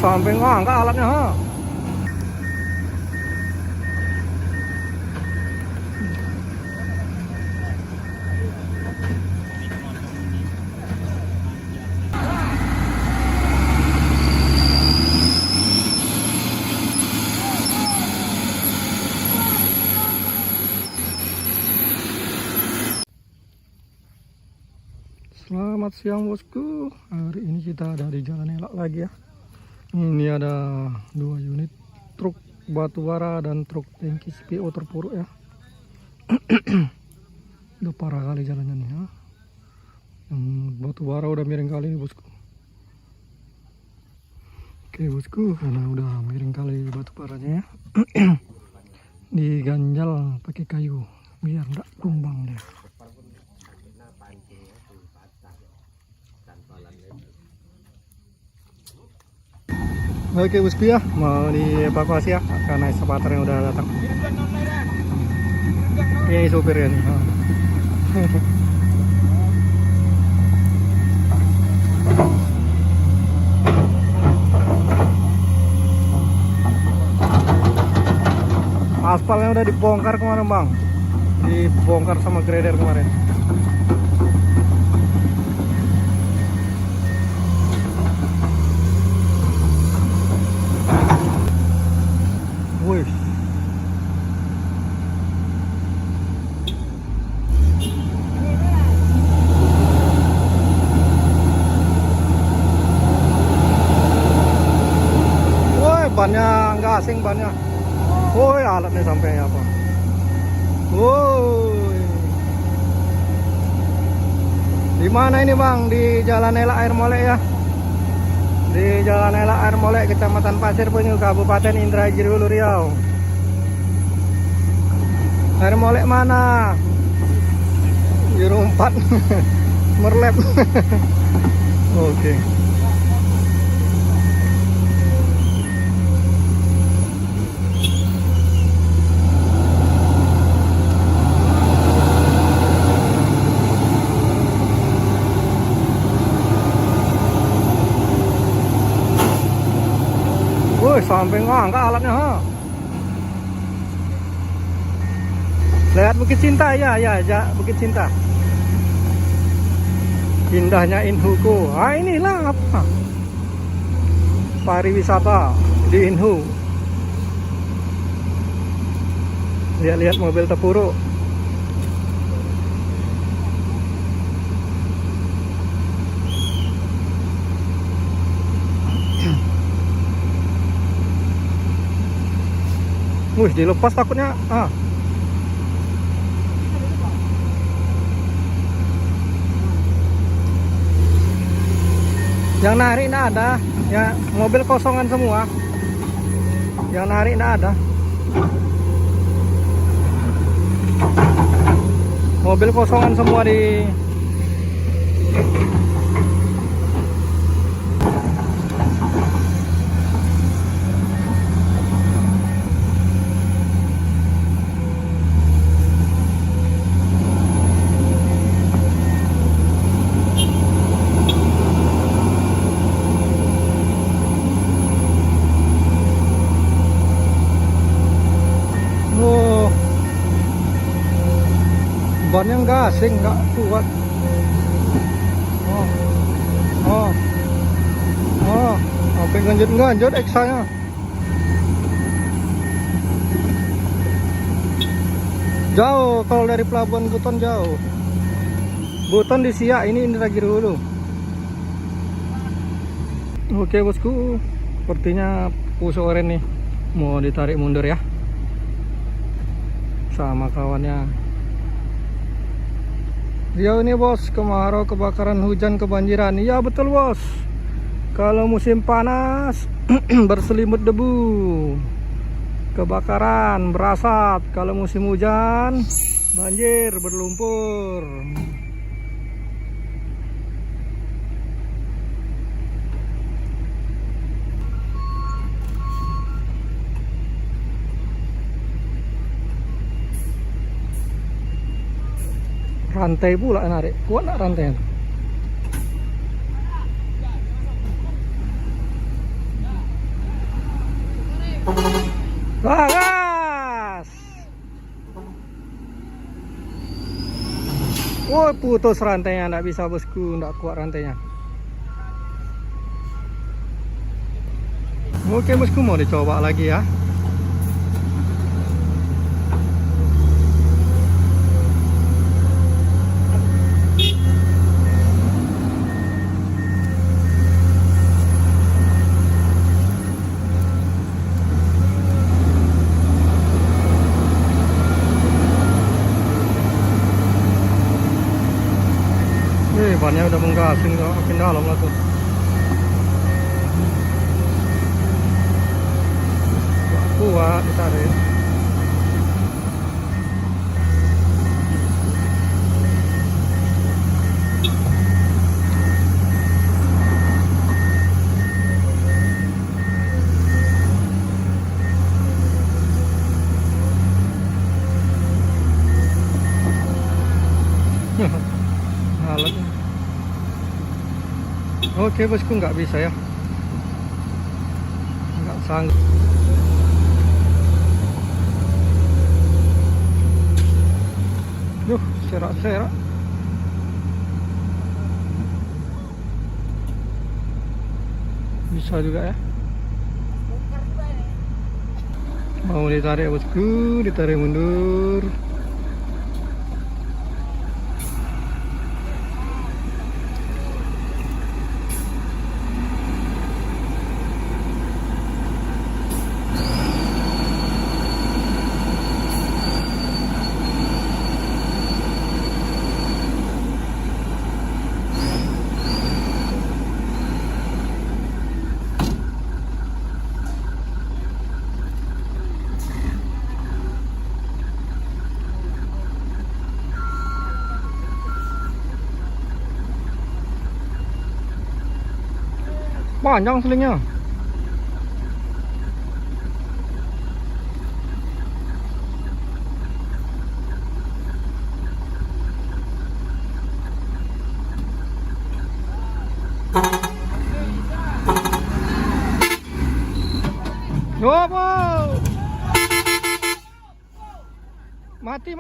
sampai ngangkat alatnya, ha. Selamat siang bosku. Hari ini kita ada di Jalan Elak lagi ya. Ini ada 2 unit truk batu bara dan truk tangki CPO terpuruk ya. Udah parah kali jalannya nih ya. Batu bara udah miring kali nih bosku. Oke bosku, karena udah miring kali batu baranya ya. Diganjal pakai kayu biar enggak tumbang deh. Oke bosku ya, mau dievakuasi ya karena ekskavatornya udah datang. Ini sopirnya nih. Aspalnya udah dibongkar kemarin bang, dibongkar sama grader kemarin. Wih. Woi, bannya nggak asing bannya. Woi, alatnya sampai apa? Woi. Di mana ini bang? Di Jalan Elak Air Molek ya. Di Jalan Elak Air Molek, Kecamatan Pasir Penyu, Kabupaten Indragiri Hulu Riau. Air Molek mana? Juru 4 merlep. Oke. Woi, sampai ngangkat alatnya, ha. Lihat Bukit Cinta ya, Bukit Cinta. Indahnya Inhuku. Ah, inilah apa? Pariwisata di Inhu. Lihat-lihat mobil terpuruk. Wih, dilepas takutnya. Ah. Yang narik enggak ada. Ya, mobil kosongan semua. Yang narik enggak ada. Mobil kosongan semua di bannya enggak asing, enggak kuat. Sampai ganjut eksanya. Jauh kalau dari Pelabuhan Buton jauh. Buton di Siak, ini Indragiri Hulu. Oke bosku, sepertinya Puso Oren nih mau ditarik mundur ya sama kawannya. Riau ini bos, kemarau, kebakaran, hujan, kebanjiran. Iya betul bos. Kalau musim panas berselimut debu, kebakaran, berasap. Kalau musim hujan banjir, berlumpur. Rantai pula narik, kuat nak rantai? Bagas. Woi, putus rantainya, nggak bisa bosku, nggak kuat rantainya. Oke bosku, mau dicoba lagi ya. Bannya udah menggasing, makin dalam lah tuh. Kuat ditarik. Alatnya. Oke bosku, nggak bisa ya, nggak sanggup. Duh, serak-serak. Bisa juga ya. Mau ditarik bosku, ditarik mundur. Panjang selingnya. Wow. Mati.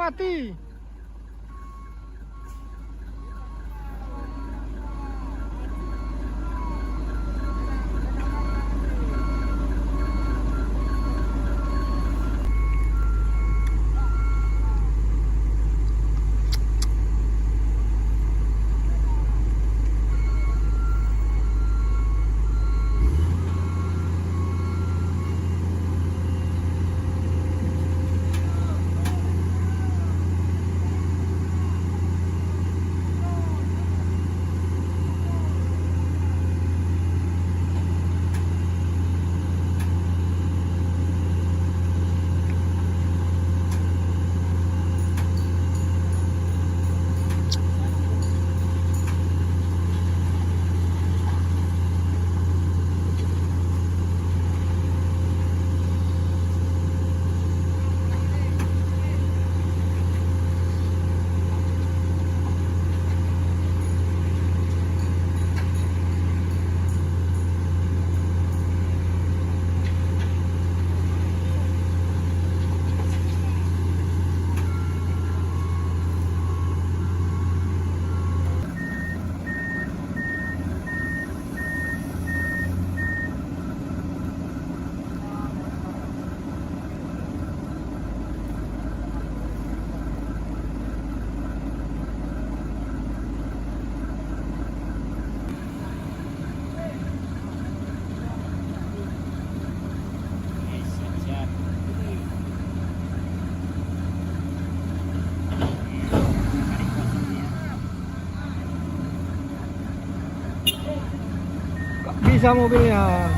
Bisa mobilnya.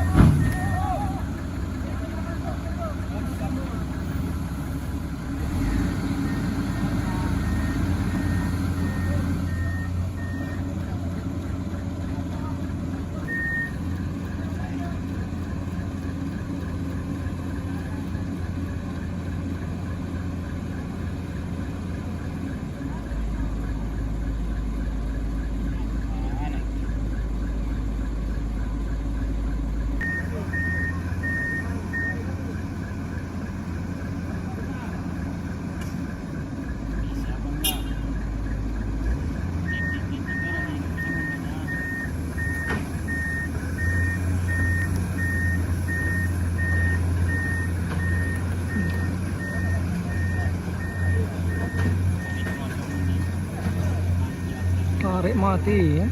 tarik mati ya.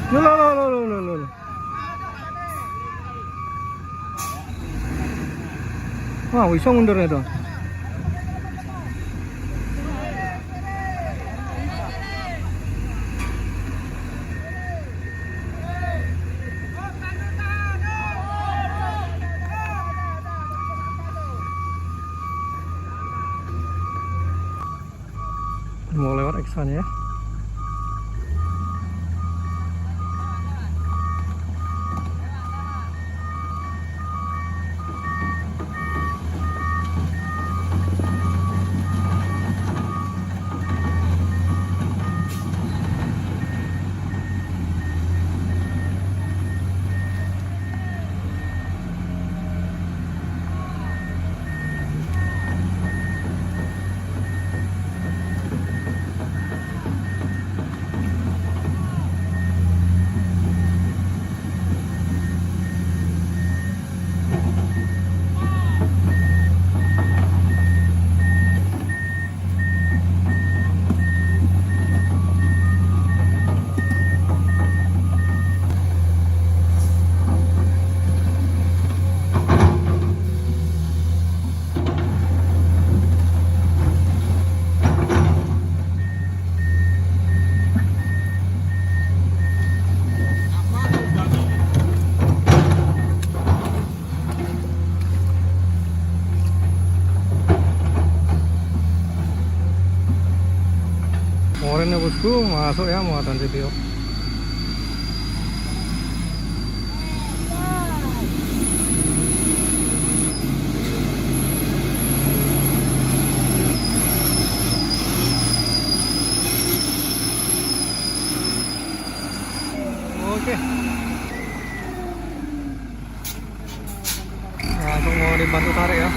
Loh. Wah, bisa mundur itu. Mau lewat eksannya ya. Oren ya bosku, masuk ya muatan CPO. Oke. Langsung mau dibantu tarik ya.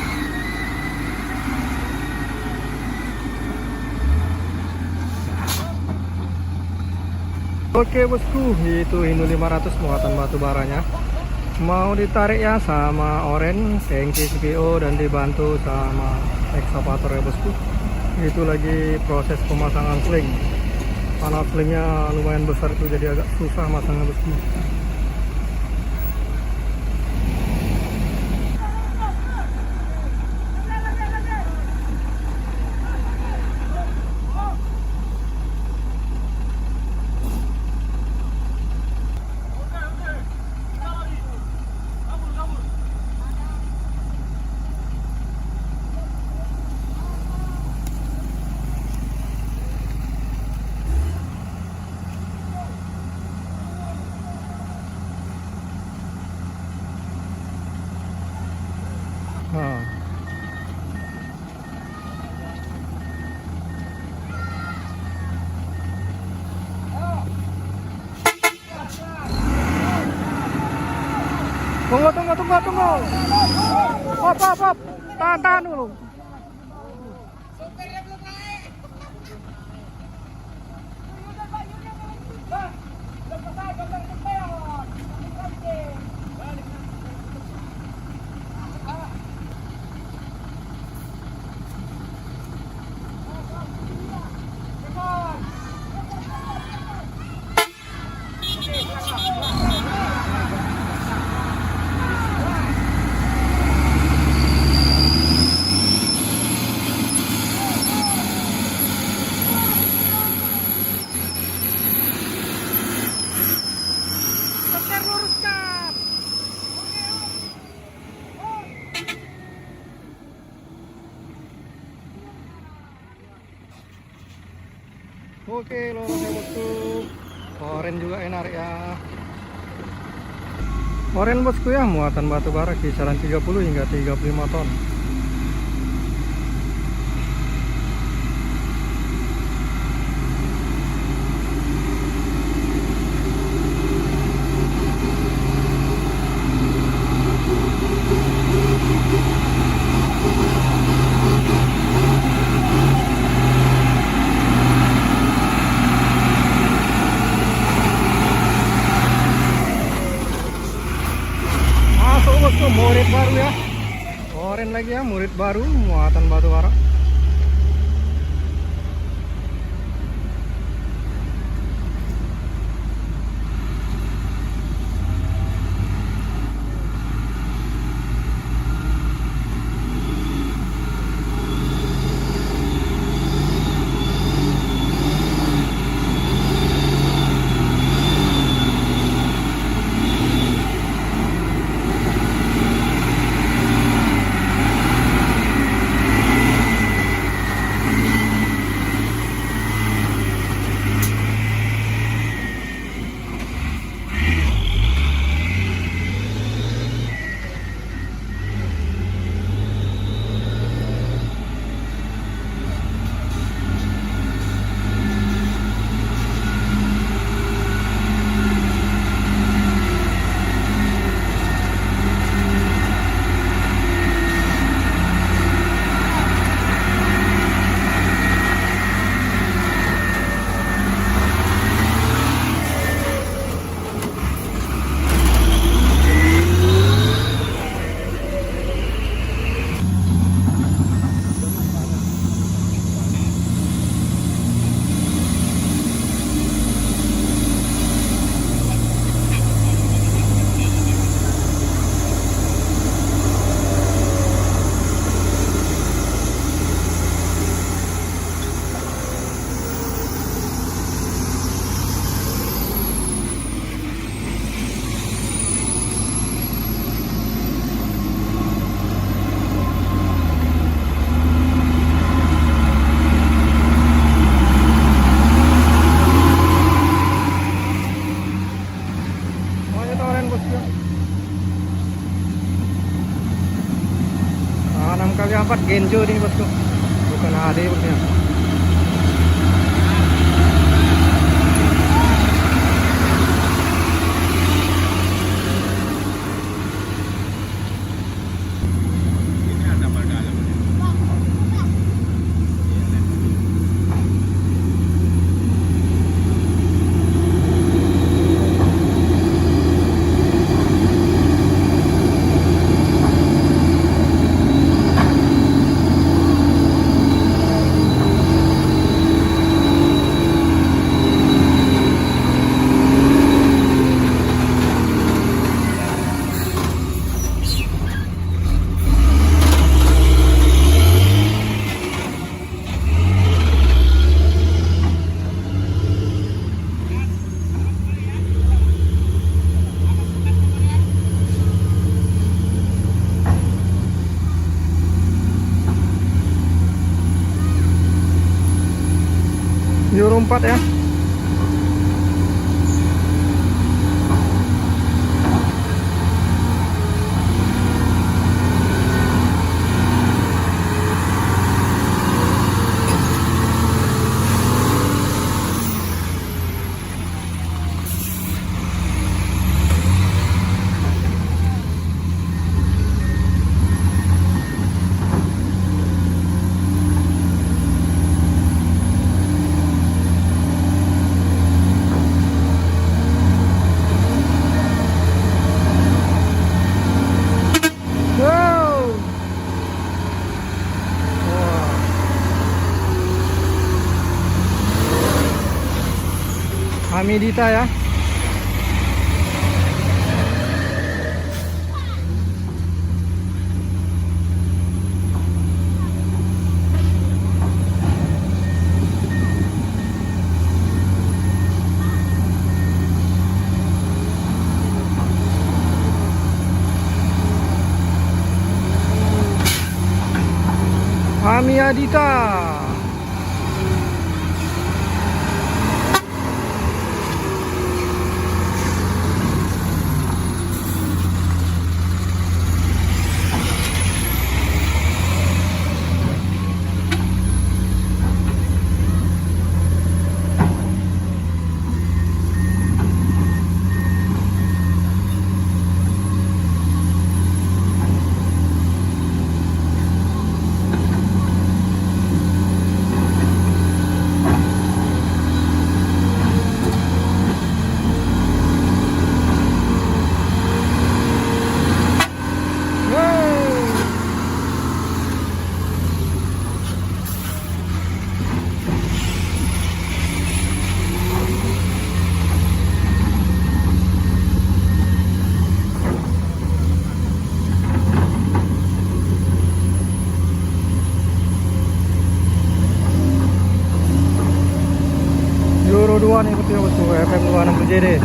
Oke bosku, itu Hino 500 muatan batu baranya. Mau ditarik ya sama Oren, tangki CPO dan dibantu sama ekskavator ya bosku. Itu lagi proses pemasangan sling. Karena slingnya lumayan besar itu jadi agak susah masangnya bosku. Nah. Tunggu. Hop. Tahan dulu. Oke, lurus ya bosku. Oren juga enak ya. Oren bosku ya, muatan batu bara kisaran 30 hingga 35 ton. masuk bosku, murid baru ya. Oren lagi ya, murid baru muatan batu bara. Nah, 6 kali 4 Genjo ini bosku, bukan AD bosnya. Euro 4 ya. Hamidita ya. Hamidita. JD.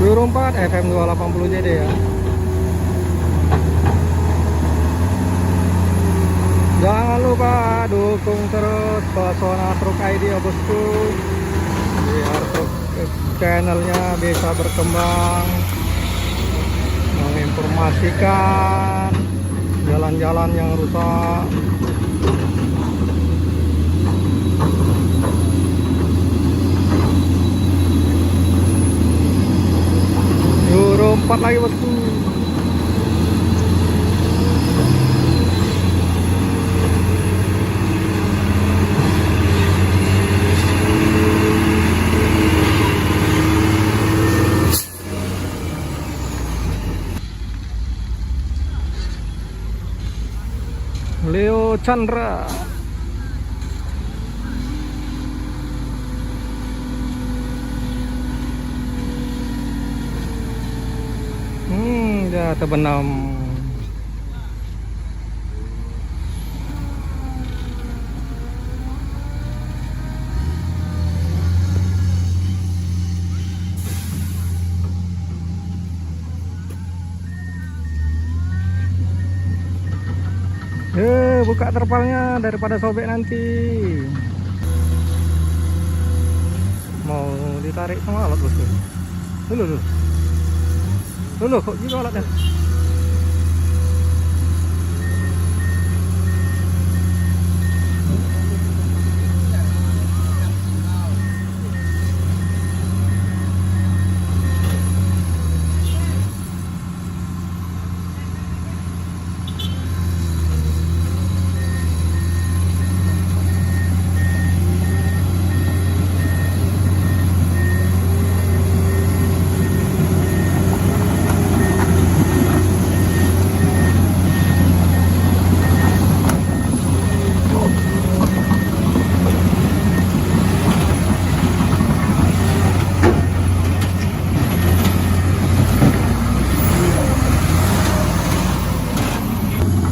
Euro 4 FM 280 JD ya. Jangan lupa dukung terus Pesona Truk ID ya bosku, biar truk channelnya bisa berkembang, menginformasikan jalan-jalan yang rusak. Euro 4 lagi bosku. Leo Chandra. Ya terbenam. Buka terpalnya daripada sobek nanti. Mau ditarik sama alat bosku. Dulu kok gitu alatnya.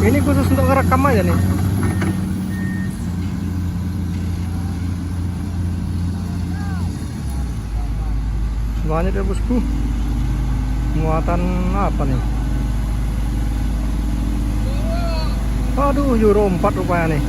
Ini khusus untuk ngerekam aja nih. Banyak ya bosku. Muatan apa nih? Aduh, Euro 4 rupanya nih.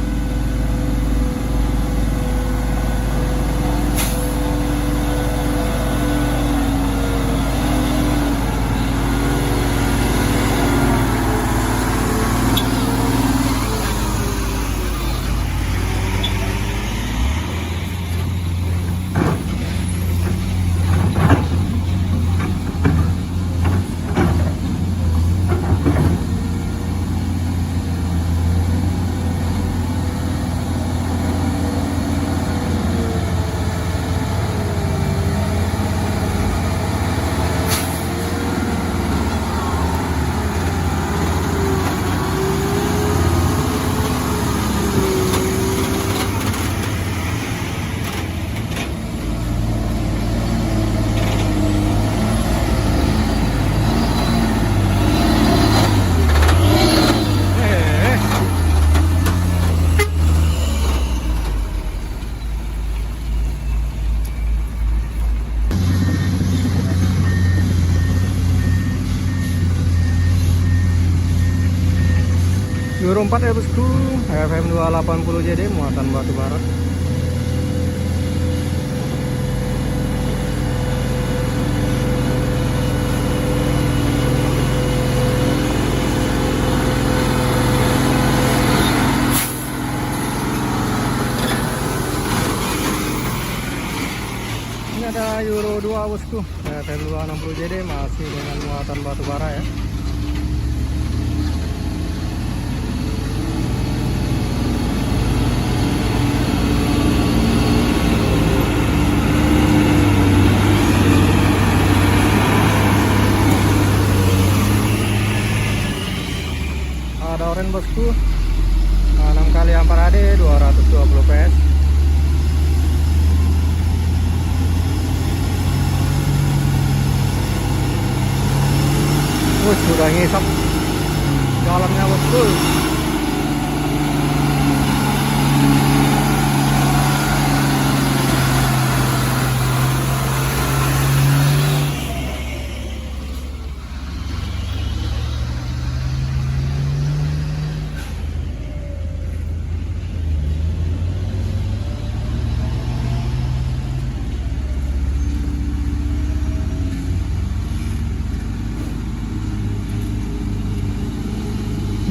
Euro 4 ya bosku, FM 280 JD muatan batu bara. ada Euro 2 bosku, FM 260 JD masih dengan muatan batu bara ya. Ada oren bosku, 6 kali amperade 220 PS. Sudah ngisap jalannya bosku.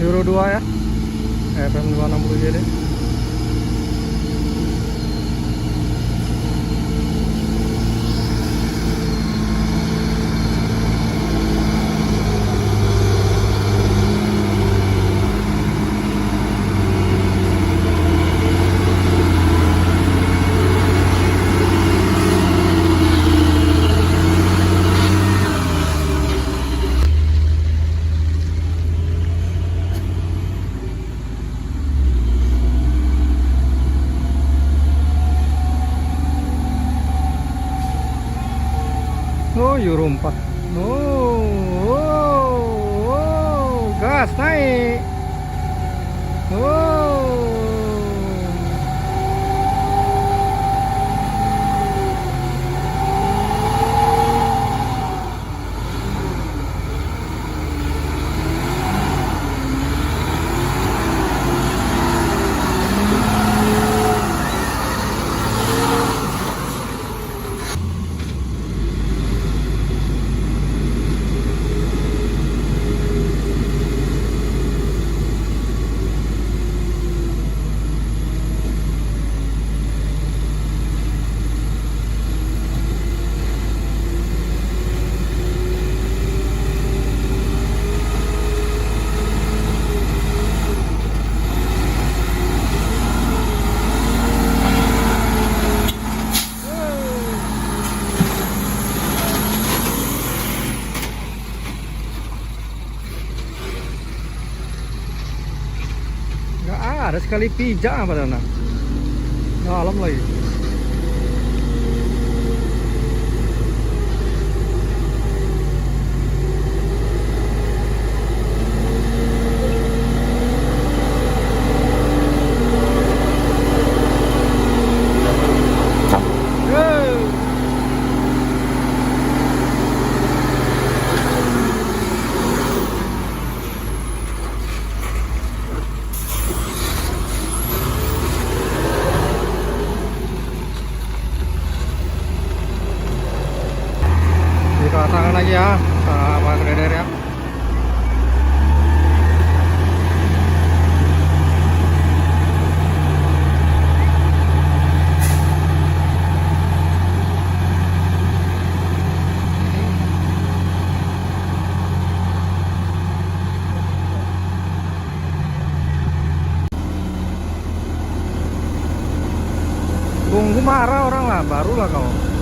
Euro 2 ya, FM 260 JD. Oh, Euro 4. Gas naik. Nggak ada sekali pijak apa dana. Dalam lagi. Tangan lagi ya sama grader ya. Tunggu marah orang lah, barulah kau.